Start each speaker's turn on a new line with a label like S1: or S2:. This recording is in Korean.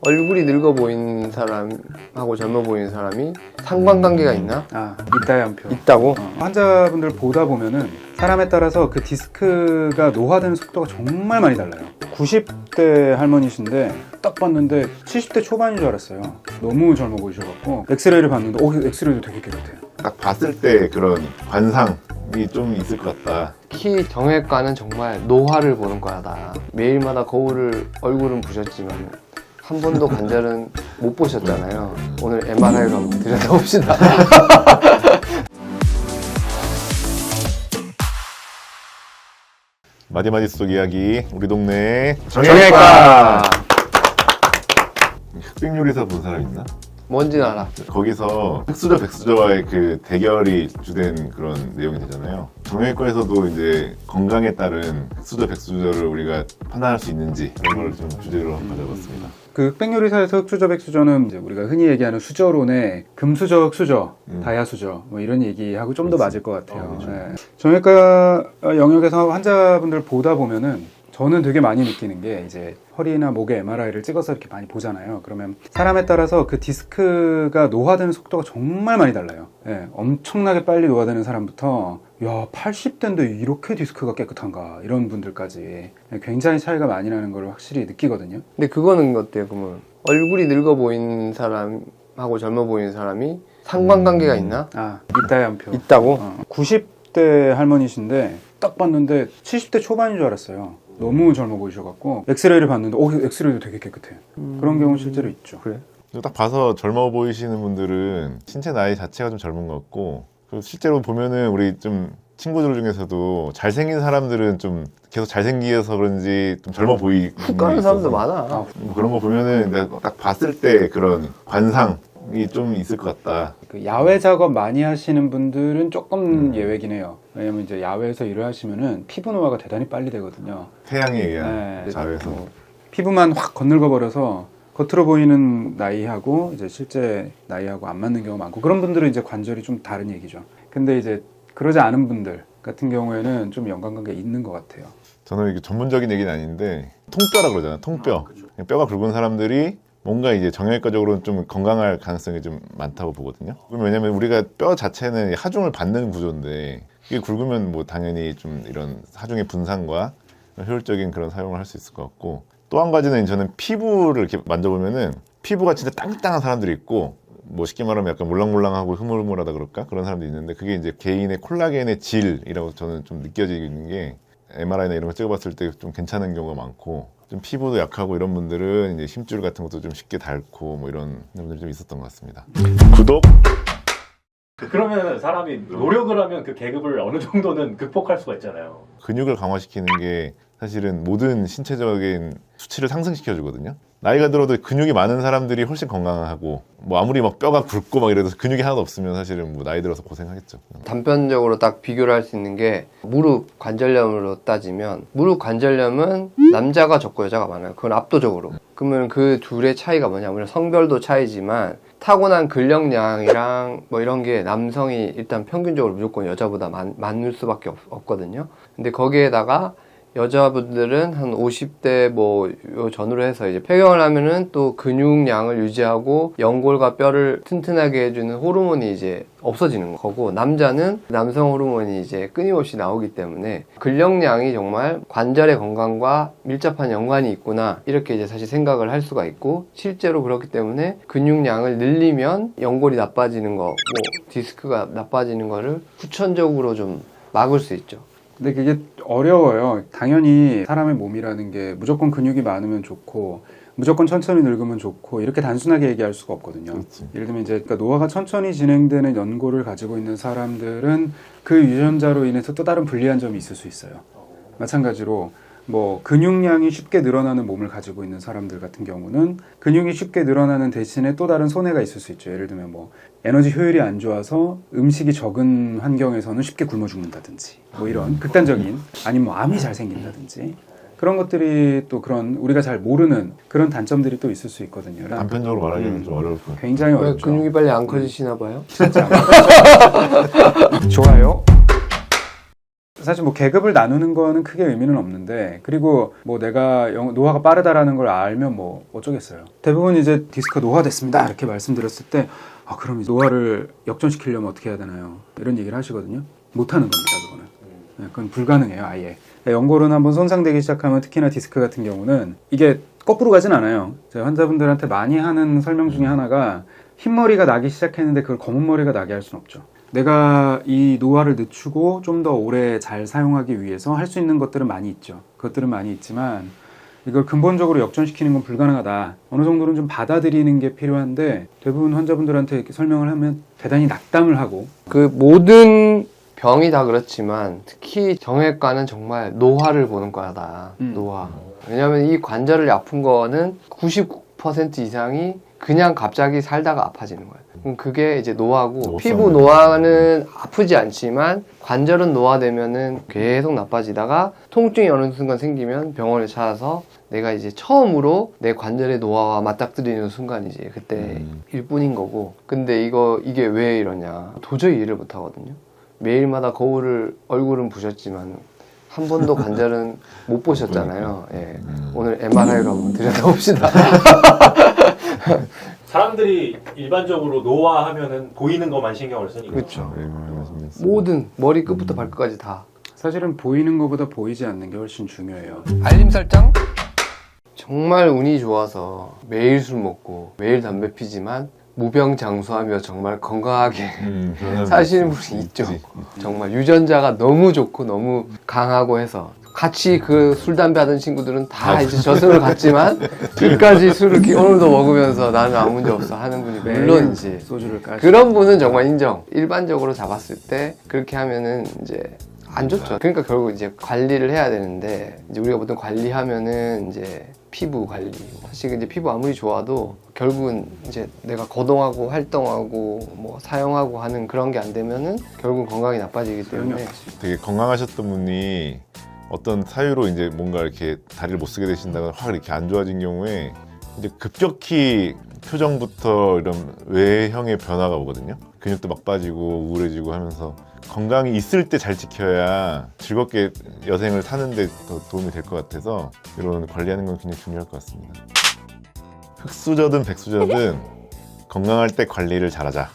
S1: 얼굴이 늙어 보이는 사람하고 젊어 보이는 사람이 상관관계가 있나?
S2: 있다의 한 표.
S1: 있다고?
S2: 환자분들 보다 보면은 사람에 따라서 그 디스크가 노화되는 속도가 정말 많이 달라요. 90대 할머니신데 딱 봤는데 70대 초반인 줄 알았어요. 너무 젊어 보이셔갖고 엑스레이를 봤는데 엑스레이도 되게 깨끗해요.
S3: 딱 봤을 때 그런 관상이 좀 있을 것 같다.
S1: 키 정형외과는 정말 노화를 보는 과다. 매일마다 거울을 얼굴은 보셨지만 한 번도 관절은 못 보셨잖아요. 오늘 MRI로 한번 들여다봅시다.
S3: 마디마디 속 이야기, 우리 동네
S1: 정형외과!
S3: 흑백요리사 본 사람 있나?
S1: 뭔지는 알아.
S3: 거기서 흑수저 백수저와의 그 대결이 주된 그런 내용이 되잖아요. 정형외과에서도 이제 건강에 따른 흑수저 백수저를 우리가 판단할 수 있는지 그런 걸 좀 주제로 가져봤습니다.
S2: 그 흑백요리사에서 흑수저 백수저는 이제 우리가 흔히 얘기하는 수저론의 금수저, 흑수저, 다야수저 뭐 이런 얘기하고 좀 더 맞을 것 같아요.
S3: 그렇죠.
S2: 네. 정형외과 영역에서 환자분들 보다 보면은 저는 되게 많이 느끼는 게 이제 허리나 목에 MRI를 찍어서 이렇게 많이 보잖아요. 그러면 사람에 따라서 그 디스크가 노화되는 속도가 정말 많이 달라요. 예, 엄청나게 빨리 노화되는 사람부터 야 80대인데 이렇게 디스크가 깨끗한가 이런 분들까지 굉장히 차이가 많이 나는 걸 확실히 느끼거든요.
S1: 근데 그거는 어때요? 그러면 얼굴이 늙어 보이는 사람하고 젊어 보이는 사람이 상관관계가 있나?
S2: 있다의 한 표.
S1: 있다고?
S2: 90대 할머니신데 딱 봤는데 70대 초반인 줄 알았어요. 너무 젊어 보이셔갖고 엑스레이를 봤는데 엑스레이도 되게 깨끗해요. 그런 경우 실제로 있죠.
S1: 그래?
S3: 딱 봐서 젊어 보이시는 분들은 신체 나이 자체가 좀 젊은 것 같고, 그리고 실제로 보면은 우리 좀 친구들 중에서도 잘생긴 사람들은 좀 계속 잘생기어서 그런지 좀 젊어 보이는
S1: 훅 가는 사람도 많아.
S3: 그런 거 보면은 내가 딱 봤을 때 그런 관상이 좀 있을 것 같다.
S2: 그 야외 작업 많이 하시는 분들은 조금 예외긴 해요. 왜냐면 이제 야외에서 일을 하시면은 피부 노화가 대단히 빨리 되거든요.
S3: 태양에 의한
S2: 네.
S3: 자외선.
S2: 피부만 확 건늙어 버려서 겉으로 보이는 나이하고 이제 실제 나이하고 안 맞는 경우가 많고, 그런 분들은 이제 관절이 좀 다른 얘기죠. 근데 이제 그러지 않은 분들 같은 경우에는 좀 연관관계 있는 것 같아요.
S3: 저는 이게 전문적인 얘기는 아닌데 통뼈라 그러잖아요. 통뼈. 뼈가 굵은 사람들이 뭔가 이제 정형외과적으로는 좀 건강할 가능성이 좀 많다고 보거든요. 왜냐면 우리가 뼈 자체는 하중을 받는 구조인데 이게 굵으면 뭐 당연히 좀 이런 하중의 분산과 효율적인 그런 사용을 할 수 있을 것 같고, 또 한 가지는 저는 피부를 이렇게 만져보면은 피부가 진짜 땅땅한 사람들이 있고, 뭐 쉽게 말하면 약간 물랑물랑하고 흐물흐물하다 그럴까? 그런 사람도 있는데, 그게 이제 개인의 콜라겐의 질이라고 저는 좀 느껴지는 게 MRI나 이런 거 찍어봤을 때 좀 괜찮은 경우가 많고, 좀 피부도 약하고 이런 분들은 이제 힘줄 같은 것도 좀 쉽게 닳고 뭐 이런 분들이 좀 있었던 것 같습니다. 구독!
S4: 그러면 사람이 노력을 하면 그 계급을 어느 정도는 극복할 수가 있잖아요.
S3: 근육을 강화시키는 게 사실은 모든 신체적인 수치를 상승시켜 주거든요. 나이가 들어도 근육이 많은 사람들이 훨씬 건강하고, 뭐 아무리 막 뼈가 굵고 막 이래도 근육이 하나도 없으면 사실은 뭐 나이 들어서 고생하겠죠.
S1: 단편적으로 딱 비교를 할 수 있는 게 무릎 관절염으로 따지면 무릎 관절염은 남자가 적고 여자가 많아요. 그건 압도적으로. 그러면 그 둘의 차이가 뭐냐면 성별도 차이지만 타고난 근력량이랑 뭐 이런 게 남성이 일단 평균적으로 무조건 여자보다 많을 수밖에 없거든요. 근데 거기에다가 여자분들은 한 50대 뭐 요 전후로 해서 이제 폐경을 하면은 또 근육량을 유지하고 연골과 뼈를 튼튼하게 해주는 호르몬이 이제 없어지는 거고, 남자는 남성 호르몬이 이제 끊임없이 나오기 때문에 근력량이 정말 관절의 건강과 밀접한 연관이 있구나, 이렇게 이제 사실 생각을 할 수가 있고, 실제로 그렇기 때문에 근육량을 늘리면 연골이 나빠지는 거, 뭐 디스크가 나빠지는 거를 후천적으로 좀 막을 수 있죠.
S2: 근데 그게 어려워요. 당연히 사람의 몸이라는 게 무조건 근육이 많으면 좋고 무조건 천천히 늙으면 좋고 이렇게 단순하게 얘기할 수가 없거든요.
S3: 그렇지.
S2: 예를 들면 이제 노화가 천천히 진행되는 연골을 가지고 있는 사람들은 그 유전자로 인해서 또 다른 불리한 점이 있을 수 있어요. 마찬가지로 뭐 근육량이 쉽게 늘어나는 몸을 가지고 있는 사람들 같은 경우는 근육이 쉽게 늘어나는 대신에 또 다른 손해가 있을 수 있죠. 예를 들면 뭐 에너지 효율이 안 좋아서 음식이 적은 환경에서는 쉽게 굶어 죽는다든지 뭐 이런 극단적인, 아니면 뭐 암이 잘 생긴다든지 그런 것들이 또 그런 우리가 잘 모르는 그런 단점들이 또 있을 수 있거든요.
S3: 단편적으로 말하기는 좀 어려울 것 같아요.
S2: 굉장히
S1: 왜
S2: 어렵죠.
S1: 근육이 빨리 안 커지시나 봐요?
S2: 좋아요. 사실 뭐 계급을 나누는 거는 크게 의미는 없는데, 그리고 뭐 내가 노화가 빠르다라는 걸 알면 뭐 어쩌겠어요. 대부분 이제 디스크가 노화됐습니다 이렇게 말씀드렸을 때 그럼 노화를 역전시키려면 어떻게 해야 되나요? 이런 얘기를 하시거든요. 못하는 겁니다, 그거는. 네, 그건 불가능해요, 아예. 연골은 한번 손상되기 시작하면, 특히나 디스크 같은 경우는 이게 거꾸로 가진 않아요. 제가 환자분들한테 많이 하는 설명 중에 하나가, 흰머리가 나기 시작했는데 그걸 검은 머리가 나게 할 수는 없죠. 내가 이 노화를 늦추고 좀 더 오래 잘 사용하기 위해서 할 수 있는 것들은 많이 있죠. 그것들은 많이 있지만 이걸 근본적으로 역전시키는 건 불가능하다. 어느 정도는 좀 받아들이는 게 필요한데, 대부분 환자분들한테 이렇게 설명을 하면 대단히 낙담을 하고.
S1: 그 모든 병이 다 그렇지만 특히 정형외과는 정말 노화를 보는 과다. 노화. 왜냐하면 이 관절이 아픈 거는 99% 이상이 그냥 갑자기 살다가 아파지는 거예요. 그럼 그게 이제 노화고, 피부 노화는 아프지 않지만 관절은 노화되면은 계속 나빠지다가 통증이 어느 순간 생기면 병원에 찾아서 내가 이제 처음으로 내 관절의 노화와 맞닥뜨리는 순간이지 그때일 뿐인 거고. 근데 이게 왜 이러냐 도저히 이해를 못 하거든요. 매일마다 얼굴은 부셨지만 한 번도 관절은 못 보셨잖아요. 예. 오늘 MRI로 한번 들여다봅시다.
S4: 사람들이 일반적으로 노화하면은 보이는 것만 신경을 쓰니까.
S1: 그렇죠.
S3: 말씀드렸습니다.
S1: 모든 머리 끝부터 발끝까지 다.
S2: 사실은 보이는 것보다 보이지 않는 게 훨씬 중요해요.
S1: 알림 설정? 정말 운이 좋아서 매일 술 먹고 매일 담배 피지만 무병장수하며 정말 건강하게 사시는 분이 있죠. 정말 유전자가 너무 좋고 너무 강하고 해서 같이 그 술 담배 하던 친구들은 다 이제 저승을 갔지만 끝까지 술을 오늘도 먹으면서 나는 아무 문제 없어 하는 분이 물론이지.
S2: 소주를 까시.
S1: 그런 분은 정말 인정. 일반적으로 잡았을 때 그렇게 하면은 이제 안 좋죠. 그러니까 결국 이제 관리를 해야 되는데, 이제 우리가 보통 관리하면은 이제 피부 관리. 사실 이제 피부 아무리 좋아도 결국은 이제 내가 거동하고 활동하고 뭐 사용하고 하는 그런 게 안 되면은 결국은 건강이 나빠지기 때문에.
S3: 되게 건강하셨던 분이 어떤 사유로 이제 뭔가 이렇게 다리를 못 쓰게 되신다거나 확 이렇게 안 좋아진 경우에 이제 급격히 표정부터 이런 외형의 변화가 오거든요. 근육도 막 빠지고 우울해지고 하면서 건강이 있을 때 잘 지켜야 즐겁게 여생을 사는데 더 도움이 될 것 같아서 이런 관리하는 건 굉장히 중요할 것 같습니다. 흑수저든 백수저든 건강할 때 관리를 잘하자.